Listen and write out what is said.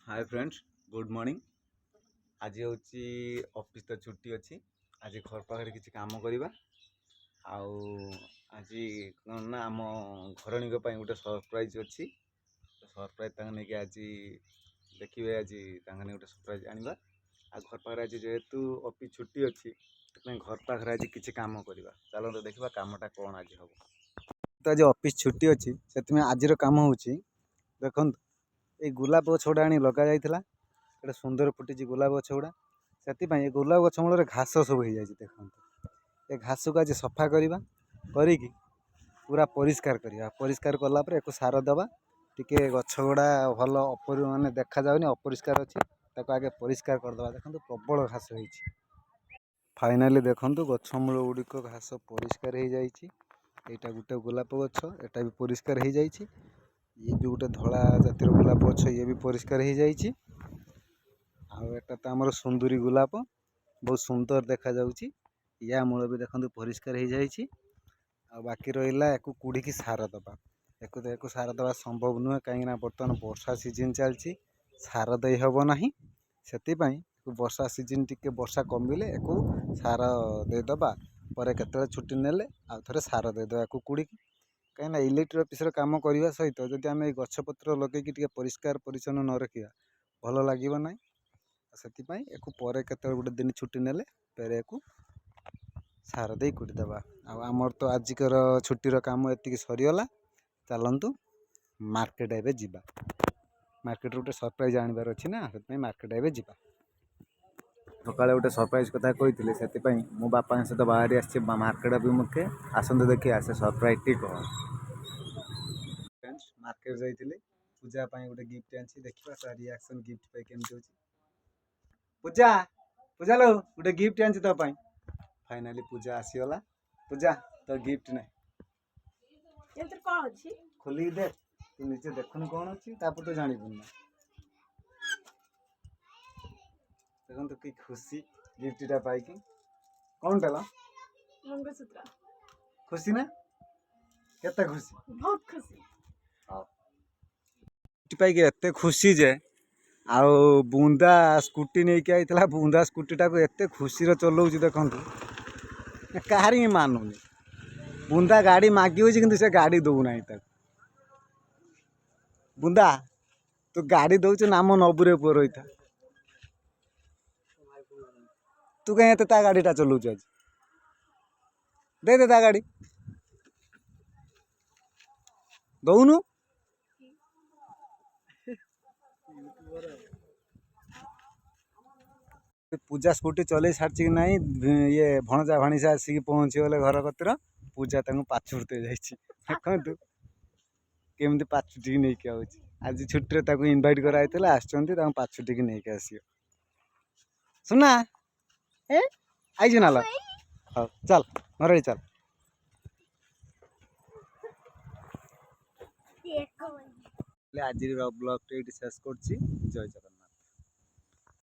Hi friends, good morning. आज हूँ office तो छुट्टी अच्छी। आज घर पाखे किसी काम करवा आज कौन ना आम घरणी गोटे सरप्राइज अच्छी। सरप्राइज नहीं आज देखिए। आज गोटे सरप्राइज आनवा आ घर पाखे आज जेहेतु ऑफिस छुट्टी अच्छी घर पाखे आज किसी काम करवा। चलो देखा कामटा कौन आज हम। तो आज ऑफिस छुट्टी अच्छी से आज कम हो देखो ये गोलाप गछ गुड़ा आनी लगा जाइए। गोटे सुंदर फुटी गोलाप गछ गुड़ा से गोलाप गछ मूल घास सब हो जाए। देखो ये घास को आज सफा करवा पूरा परिष्कार करवा। परिष्कार कलापर एक सार दबा टिके गछ गुड़ा भल मानने देखा जाऊनी अपरिष्कार अच्छी आगे परिष्कार करदे। देखो प्रबल घास हो फाइनाली देखो गछ मूल गुड़िक घास परिष्कार हो जाए। यहाँ गोटे गोलाप गछ एटा भी परिष्कार हो जाए। ये भी गोटे धला जातिर गोलाप गछ ये भी परिष्कार हो जाए। आटा तो आमर सुंदरी गोलाप बहुत सुंदर देखा जाउची। या मूल भी देखो परिष्कार हो जाए। बाकी रहा एक कूड़ी की सार दबा। एक सार दबा संभव नुहे कहीं बर्तमान वर्षा सीजन चलती सार दे हम ना से वर्षा सीजन टिके वर्षा कमिले एक सार देदबा पर केत छुट्टी नेले आउ थे सार देदबा एक कूड़ी की कहीं इलेक्ट्रिक ऑफिस काम करने सहित जदि आम गछपत्र लगे परिष्कार परिच्छन्न न रखा भल लगे ना। से एक गोटे दिन छुट्टी नेले फेर एक सार दे कुटिदेबा। आमर तो आजिकर छुट्टीर काम ये सरीगला। चलतु मार्केट एवं जावा। मार्केट गोटे सरप्राइज आनबार अच्छी ना से मार्केट एवं जावा। सकाଳେ गोटे सरप्राइज कथा कही से मो बापा सहित बाहरी आसी मार्केट अभिमुखे आसते देखिए आसे सरप्राइज टी कौन। फ्रेंड्स मार्केट जाइए पूजा गोटे गिफ्ट आनी देखा तार रिएक्शन गिफ्ट पे केमती होची। पूजा पूजा लो गोटे गिफ्ट आनी तो फाइनाली पूजा आसीगला। पूजा तो गिफ्ट नहीं खोल दे तू निजे देखुन कौन अच्छी तो जानबू ना। देखो कि खुशी गिफ्टा पाई कौन टेला मंगलसूत्र। खुशी ना केते खुशी बहुत खुशी पाई एते खुशी जे आउ बुंदा स्कूटी नहीं कि आइतला। बुंदा स्कूटी टाको एते खुशी चलाऊँ देखु कहार मानुनी। बुंदा गाड़ी मागी कि से गाड़ी दौना बुंदा तू गाड़ी दौच नाम नबुरे पुଅ रही था तू कहीं ता गाड़ीटा चलाऊ आज दे दे ता गाड़ी दौनु। पूजा स्कूटी चल सारी कि नहीं ये भणजा भाणीसा आसिक पहुँची गले घर कतिर पूजा पाछुड़ते देखु केमती पाछुटी नहीं आउची। आज छुट्टी इनभाइट कराइला आसुँच पाछुटी नहीं आसियो सुना आई ना हाँ चल घर चल। आज ब्लॉग शेष कर जय जगन्नाथ।